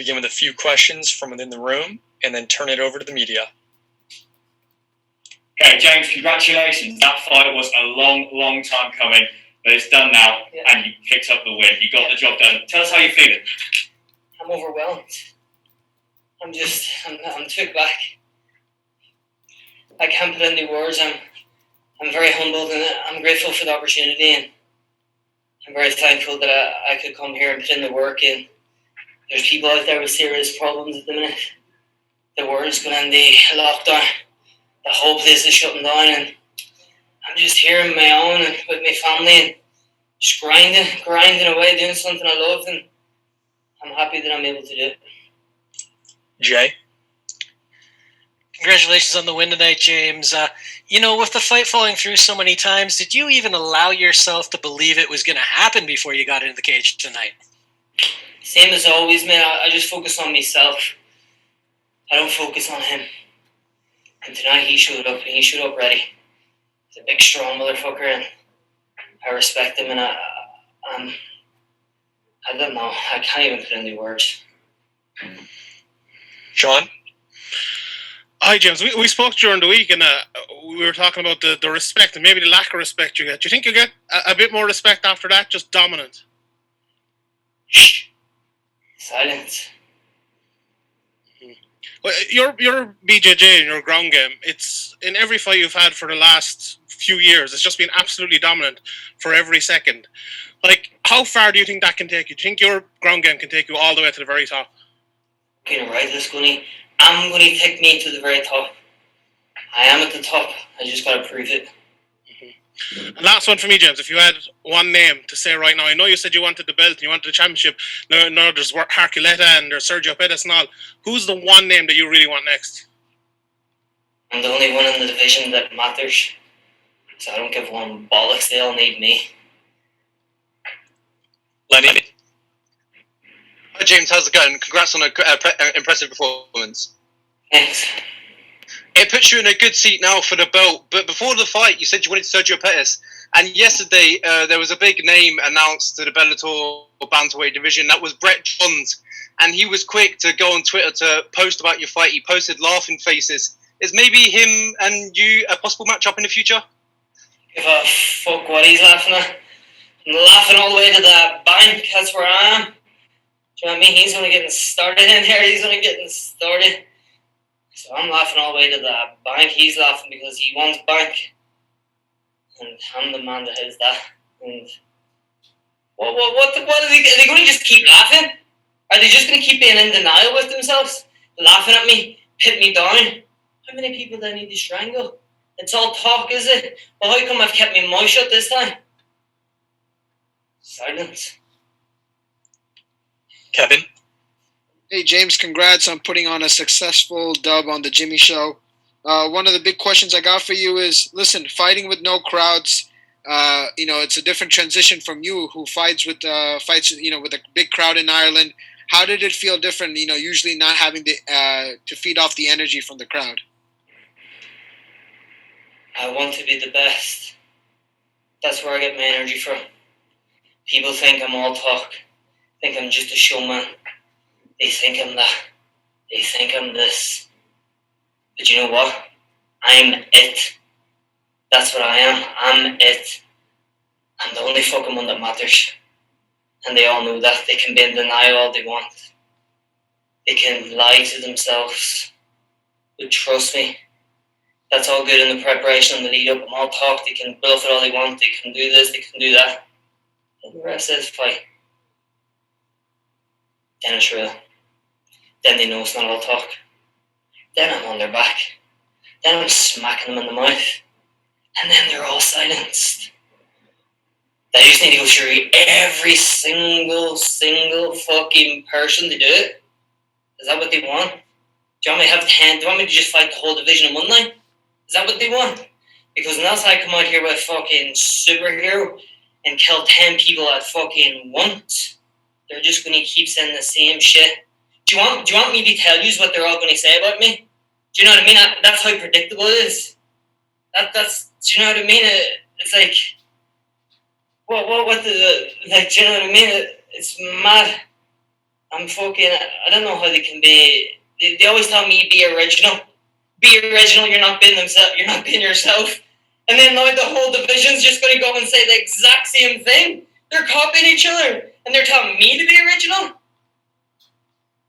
begin with a few questions from within the room and then turn it over to the media. Okay, James, congratulations. That fight was a long, long time coming, but it's done now, and you picked up the win. You got the job done. Tell us how you're feeling. I'm overwhelmed. I'm took back. I can't put into words. I'm very humbled, and I'm grateful for the opportunity, and I'm very thankful that I could come here and put in the work. And there's people out there with serious problems at the minute. The world's going into lockdown. The whole place is shutting down, and I'm just here on my own and with my family and just grinding away, doing something I love, and I'm happy that I'm able to do it. Jay? Congratulations on the win tonight, James. With the fight falling through so many times, did you even allow yourself to believe it was going to happen before you got into the cage tonight? Same as always, man. I just focus on myself. I don't focus on him. And tonight he showed up, and he showed up ready. He's a big, strong motherfucker, and I respect him, and I don't know. I can't even put into words. Sean? Hi, James. We spoke during the week, and we were talking about the respect and maybe the lack of respect you get. Do you think you get a bit more respect after that, just dominant? Silence. Well, your BJJ and your ground game, it's in every fight you've had for the last few years, it's just been absolutely dominant for every second. Like, how far do you think that can take you? Do you think your ground game can take you all the way to the very top? Okay, right, I'm going to take me to the very top. I am at the top. I just got to prove it. Mm-hmm. And last one for me, James. If you had one name to say right now, I know you said you wanted the belt and you wanted the championship. No, there's Herculeta and there's Sergio Pettis and all. Who's the one name that you really want next? I'm the only one in the division that matters. So I don't give one bollocks. They all need me. Lenny? Hi, James. How's it going? Congrats on an impressive performance. Thanks. It puts you in a good seat now for the belt. But before the fight, you said you wanted Sergio Pettis. And yesterday, there was a big name announced to the Bellator bantamweight division. That was Brett Johns. And he was quick to go on Twitter to post about your fight. He posted laughing faces. Is maybe him and you a possible matchup in the future? Give a fuck what he's laughing at. I'm laughing all the way to the bank. That's where I am. Do you know what I mean? He's only getting started in here. He's only getting started. So I'm laughing all the way to the bank. He's laughing because he wants bank. And I'm the man that has that. And what are they going to just keep laughing? Are they just going to keep being in denial with themselves? Laughing at me, pit me down? How many people do I need to strangle? It's all talk, is it? Well, how come I've kept my mouth shut this time? Silence. Kevin? Hey, James, congrats on putting on a successful dub on the Jimmy Show. One of the big questions I got for you is, listen, fighting with no crowds, it's a different transition from you who fights with a big crowd in Ireland. How did it feel different, usually not having to feed off the energy from the crowd? I want to be the best. That's where I get my energy from. People think I'm all talk. Think I'm just a showman. They think I'm that. They think I'm this. But you know what? I'm it. That's what I am. I'm it. I'm the only fucking one that matters. And they all know that. They can be in denial all they want. They can lie to themselves. But trust me, that's all good in the preparation and the lead up. I'm all talk. They can bluff it all they want. They can do this. They can do that. And the rest is fight. Then it's real. Then they know it's not all talk. Then I'm on their back. Then I'm smacking them in the mouth. And then they're all silenced. They just need to go through every single fucking person to do it. Is that what they want? Do you want me to have 10? Do you want me to just fight the whole division in one night? Is that what they want? Because unless I come out here with a fucking superhero and kill 10 people at fucking once, they're just going to keep saying the same shit. Do you want me to tell you what they're all going to say about me? Do you know what I mean? That's how predictable it is. That's. Do you know what I mean? It's like, what do you know what I mean? It's mad. I'm fucking. I don't know how they can be. They always tell me be original. Be original. You're not being themselves. You're not being yourself. And then now the whole division's just going to go and say the exact same thing. They're copying each other, and they're telling me to be original.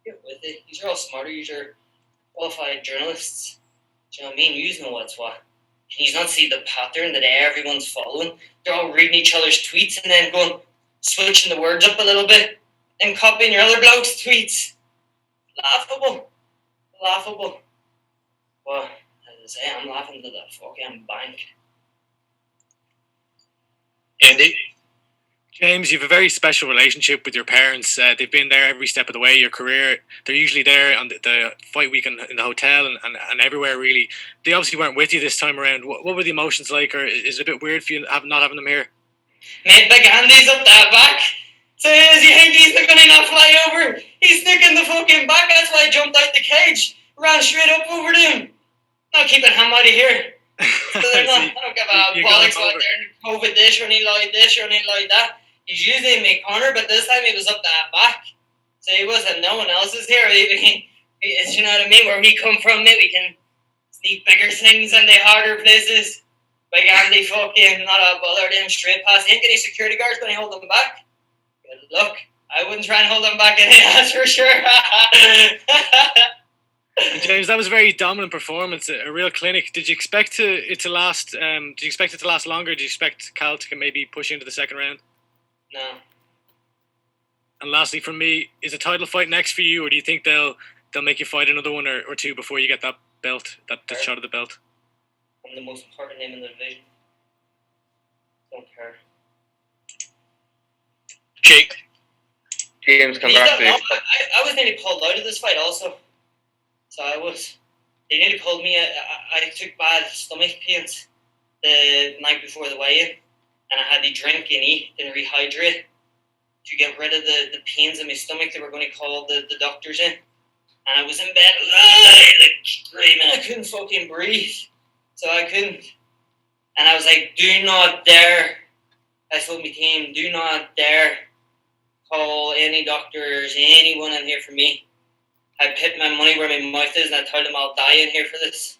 Get with it. These are all smarter. These are qualified journalists. Do you know what I mean? You know what's what. Can you not see the pattern that everyone's following? They're all reading each other's tweets and then going, switching the words up a little bit and copying your other bloke's tweets. Laughable. Laughable. Well, as I say, I'm laughing to the fucking bank. Andy? James, you have a very special relationship with your parents. They've been there every step of the way. Your career, they're usually there on the fight week in the hotel and everywhere, really. They obviously weren't with you this time around. What were the emotions like, or is it a bit weird for you not having them here? Mate, Big Andy's up that back. So as you think he's not going to not fly over? He's sticking the fucking back. That's why I jumped out the cage. Ran straight up over to him. Not keeping him out of here. So they're not, I don't give a bollocks out there. COVID this or anything like this or anything like that. He's usually in my corner, but this time he was up that back. So he wasn't, no one else is here. You know what I mean? Where we come from, mate, we can sneak bigger things in the harder places. Big Andy fucking not a bother them straight past. Ain't any security guards going to hold them back. Good luck. I wouldn't try and hold them back in here, that's for sure. James, that was a very dominant performance, a real clinic. Did you expect it to last? Did you expect it to last longer? Did you expect Cal to maybe push into the second round? No. And lastly, from me, is a title fight next for you, or do you think they'll make you fight another one or two before you get that belt, that shot of the belt? I'm the most important name in the division. Don't care. Jake? James, congratulations. I was nearly pulled out of this fight also. So I was. They nearly pulled me. I took bad stomach pains the night before the weigh-in, and I had to drink and eat and rehydrate to get rid of the pains in my stomach. They were going to call the doctors in. And I was in bed, like screaming. I couldn't fucking breathe. So I couldn't. And I was like, do not dare. I told my team, do not dare call any doctors, anyone in here for me. I put my money where my mouth is and I told them I'll die in here for this.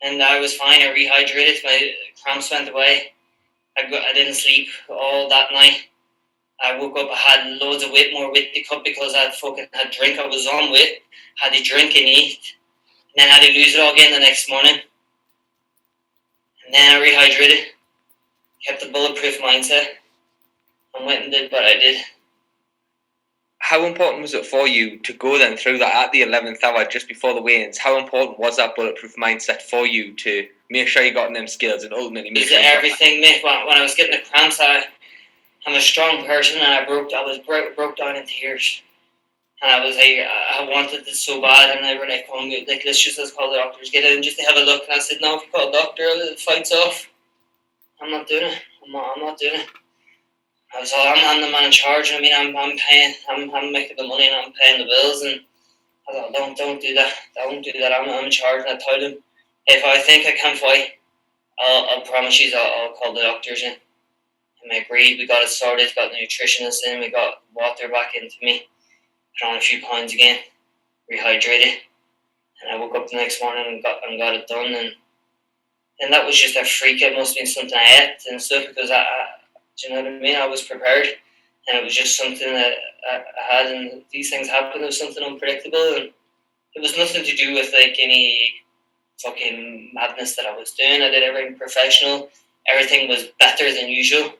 And I was fine. I rehydrated. My cramps went away. I didn't sleep all that night. I woke up, I had loads of weight, more weight to cut because I fucking had drink. I was on weight. Had to drink and eat. And then I had to lose it all again the next morning. And then I rehydrated. Kept the bulletproof mindset. And went and did what I did. How important was it for you to go then through that at the 11th hour just before the weigh-ins? How important was that bulletproof mindset for you to make sure you got in them skills and ultimately make sure everything, mate. When I was getting the cramps, I'm a strong person, and I broke down in tears. And I was like, I wanted this so bad, and they were like, oh, let's call the doctors, get in just to have a look. And I said, no, if you call a doctor, the fight's off. I'm not doing it. I'm not doing it. I'm the man in charge. I mean, I'm paying. I'm making the money, and I'm paying the bills. And I thought, don't do that. Don't do that. I'm in charge. And I told him, if I think I can fight, I'll promise you I'll call the doctors in. And I agreed. We got it sorted. Got the nutritionist in. We got water back into me. Put on a few pounds again. Rehydrated. And I woke up the next morning and got it done. And that was just a freak. It must have been something I ate and stuff because do you know what I mean? I was prepared. And it was just something that I had. And these things happen. It was something unpredictable. And it was nothing to do with like any fucking madness that I was doing. I did everything professional. Everything was better than usual.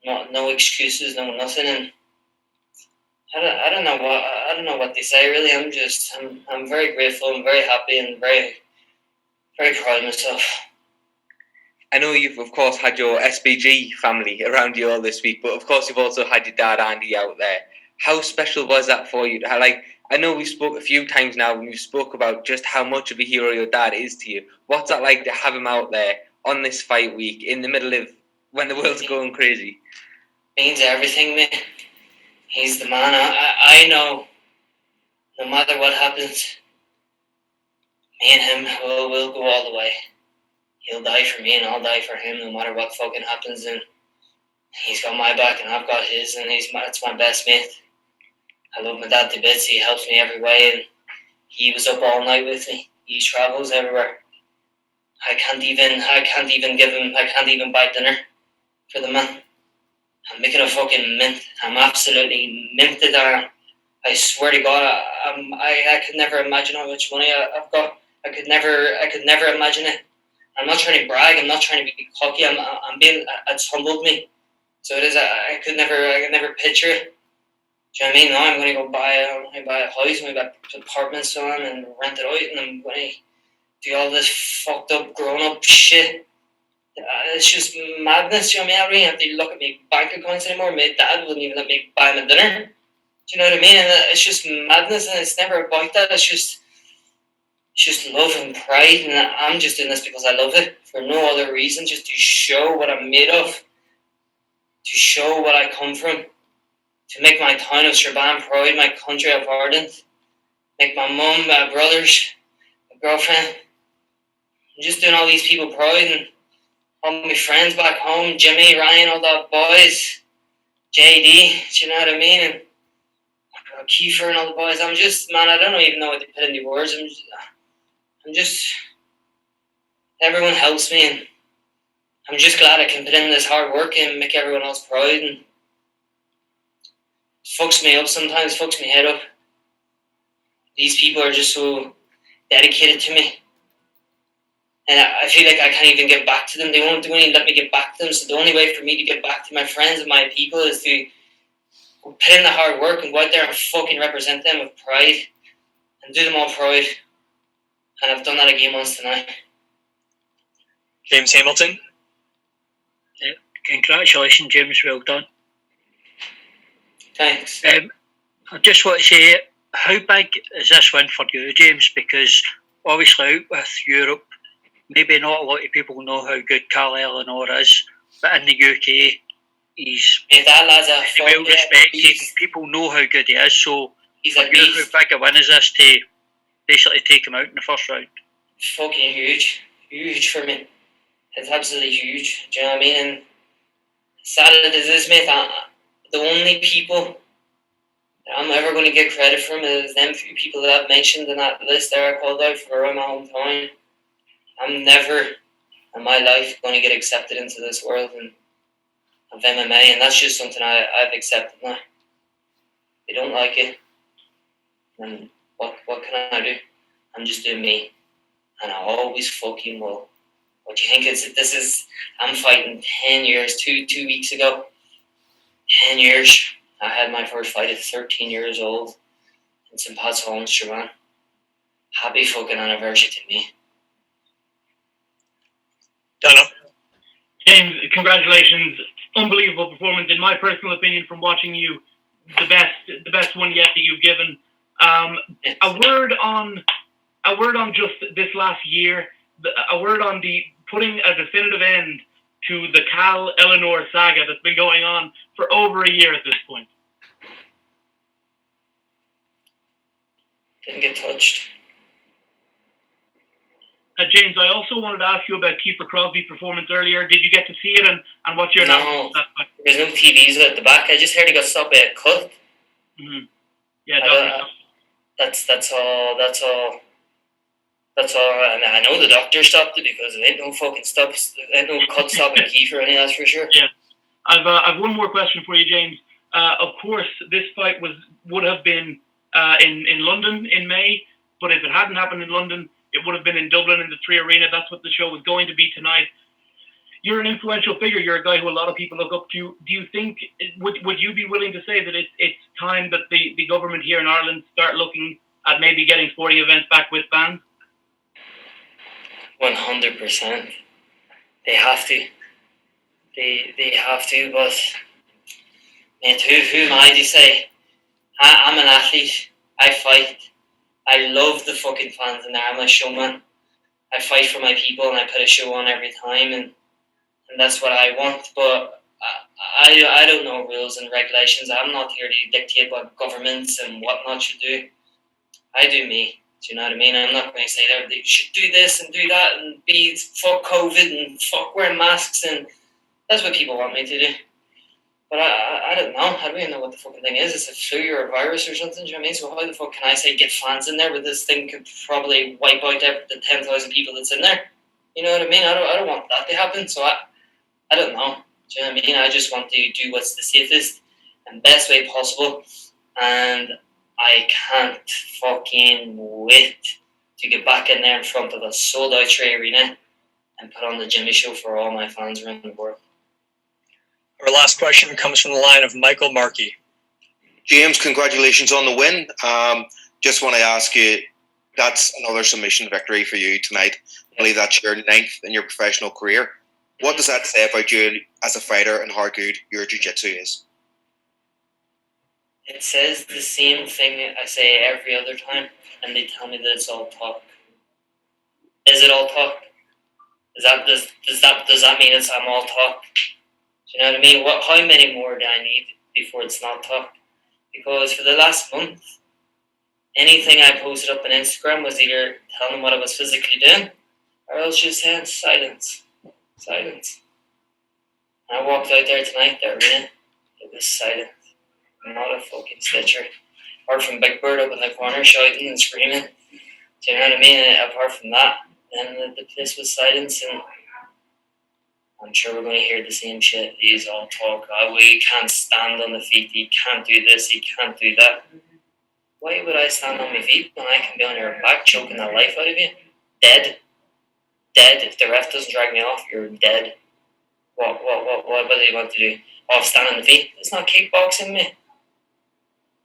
No excuses, no nothing, and I don't know what they say really. I'm very grateful. I'm very happy and very very proud of myself. I know you've of course had your SBG family around you all this week, but of course you've also had your dad Andy out there. How special was that for you? I know we spoke a few times now when we spoke about just how much of a hero your dad is to you. What's that like to have him out there on this fight week in the middle of when the world's going crazy? Means everything, man. He's the man. I know. No matter what happens, me and him will go all the way. He'll die for me and I'll die for him no matter what fucking happens. And he's got my back and I've got his, and it's my best mate. I love my dad to bits. He helps me every way, and he was up all night with me. He travels everywhere. I can't even buy dinner for the man. I'm making a fucking mint. I'm absolutely minted on. I swear to God, I could never imagine how much money I've got. I could never imagine it. I'm not trying to brag. I'm not trying to be cocky. It's humbled me. So it is. I could never picture it. Do you know what I mean? Now I'm going to go buy a house. I'm going to buy apartments on and rent it out, and I'm going to do all this fucked up, grown up shit. It's just madness. You know what I mean? I don't even have to look at my bank accounts anymore. My dad wouldn't even let me buy him a dinner. Do you know what I mean? And it's just madness, and it's never about that. It's just love and pride, and I'm just doing this because I love it for no other reason, just to show what I'm made of, to show what I come from, to make my town of Strabane proud, my country of Ireland, make my mum, my brothers, my girlfriend. I'm just doing all these people proud, and all my friends back home, Jimmy, Ryan, all the boys, JD, do you know what I mean? And Kiefer and all the boys. I'm just, man, I don't even know what to put into words. I'm just, everyone helps me, and I'm just glad I can put in this hard work and make everyone else proud, and it fucks me up sometimes, fucks me head up. These people are just so dedicated to me, and I feel like I can't even give back to them. They won't even let me give back to them, so the only way for me to give back to my friends and my people is to put in the hard work and go out there and fucking represent them with pride and do them all proud. And I've done that again once tonight. James Hamilton. Congratulations, James. Well done. Thanks. I just want to say, how big is this win for you, James? Because obviously out with Europe, maybe not a lot of people know how good Carl Eleanor is, but in the UK, he's well respected. People know how good he is. So, he's for a you, beast. how big a win is this to basically take him out in the first round? Fucking huge for me. It's absolutely huge. Do you know what I mean? And sad as this, mate, the only people that I'm ever going to get credit from is them few people that I've mentioned in that list there I called out for around my hometown. I'm never in my life going to get accepted into this world of MMA, and that's just something I've accepted now. They don't like it, and what can I do? I'm just doing me, and I always fucking will. What do you think? I'm fighting 10 years, two weeks ago. 10 years. I had my first fight at 13 years old in St. Pat's Hall in Strabane. Happy fucking anniversary to me. Dunno. James, congratulations. Unbelievable performance. In my personal opinion, from watching you, the best one yet that you've given. A word on just this last year. A word on the putting a definitive end to the Cal Eleanor saga that's been going on for over a year at this point. Didn't get touched. James, I also wanted to ask you about Kiefer Crosby's performance earlier. Did you get to see it, and what's your No, there's no TVs at the back. I just heard he got stopped by a cut. Mm-hmm. Yeah, that's all. And I know the doctor stopped it because there ain't no fucking cut stopping Kiefer, any that's for sure. Yeah, I've one more question for you, James. Of course, this fight would have been in London in May, but if it hadn't happened in London, it would have been in Dublin in the 3 Arena. That's what the show was going to be tonight. You're an influential figure. You're a guy who a lot of people look up to. Do you think, would you be willing to say that it's time that the government here in Ireland start looking at maybe getting sporting events back with fans? 100%. They have to. They have to, but mate, who am I to say? I'm an athlete. I fight. I love the fucking fans in there. I'm a showman. I fight for my people and I put a show on every time, and that's what I want. But I don't know rules and regulations. I'm not here to dictate what governments and whatnot should do. I do me. Do you know what I mean? I'm not going to say that they should do this and do that and be fuck COVID and fuck wearing masks, and that's what people want me to do. But I don't know. I don't even know what the fucking thing is. Is it flu or a virus or something? Do you know what I mean? So how the fuck can I say get fans in there, but this thing could probably wipe out the 10,000 people that's in there? You know what I mean? I don't want that to happen. So I don't know. Do you know what I mean? I just want to do what's the safest and best way possible. And I can't fucking wait to get back in there in front of a sold-out Trey Arena and put on the Jimmy Show for all my fans around the world. Our last question comes from the line of Michael Markey. James, congratulations on the win. Just want to ask you, that's another submission victory for you tonight. I believe that's your 9th in your professional career. What does that say about you as a fighter and how good your jiu-jitsu is? It says the same thing I say every other time, and they tell me that it's all talk. Is it all talk? Does that mean I'm all talk? Do you know what I mean? How many more do I need before it's not talk? Because for the last month, anything I posted up on Instagram was either telling them what I was physically doing, or else just saying silence. Silence. And I walked out there tonight, the arena, it was silent. Not a fucking stitcher. Apart from Big Bird up in the corner shouting and screaming. Do you know what I mean? And apart from that, then the place was silence, and I'm sure we're going to hear the same shit. He's all talk. Oh, he can't stand on the feet. He can't do this. He can't do that. Why would I stand on my feet when I can be on your back choking the life out of you? Dead. Dead. If the ref doesn't drag me off, you're dead. What do you want to do? Off stand on the feet? It's not kickboxing, me.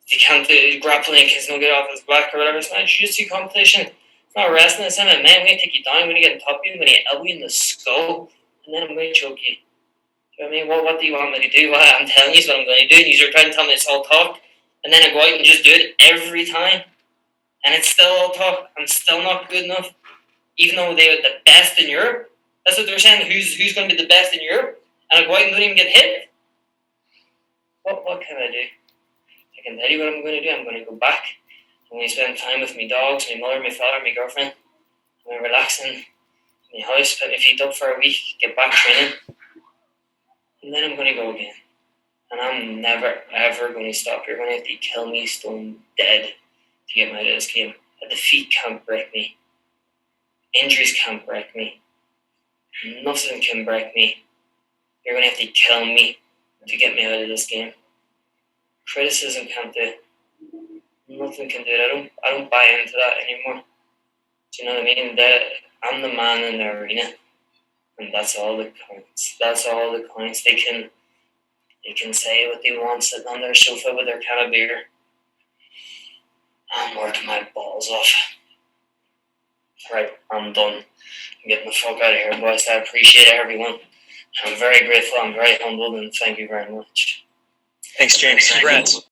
If you can't do grappling because no get off his back or whatever, it's not a jiu-jitsu competition. It's not wrestling. It's MMA. I'm going to take you down. I'm going to get on top of you. I'm going to elbow you in the skull. And then I'm going to choke you. Do you know what I mean? What do you want me to do? Well, I'm telling you what I'm going to do. You're trying to tell me it's all talk. And then I go out and just do it every time. And it's still all talk. I'm still not good enough. Even though they are the best in Europe. That's what they're saying. Who's going to be the best in Europe? And I go out and don't even get hit. What can I do? I can tell you what I'm going to do. I'm going to go back. I'm going to spend time with my dogs, my mother, my father, my girlfriend. I'm going to relax in my house, put my feet up for a week, get back training. And then I'm going to go again. And I'm never, ever going to stop. You're going to have to kill me stone dead to get me out of this game. The defeat can't break me. Injuries can't break me. Nothing can break me. You're going to have to kill me to get me out of this game. Criticism can't do it. Nothing can do it. I don't buy into that anymore. Do you know what I mean? I'm the man in the arena. And that's all that counts. That's all that counts. They can say what they want sitting on their sofa with their can of beer. I'm working my balls off. Right, I'm done. I'm getting the fuck out of here, boys. I appreciate everyone. I'm very grateful. I'm very humbled, and thank you very much. Thanks, James. Congrats.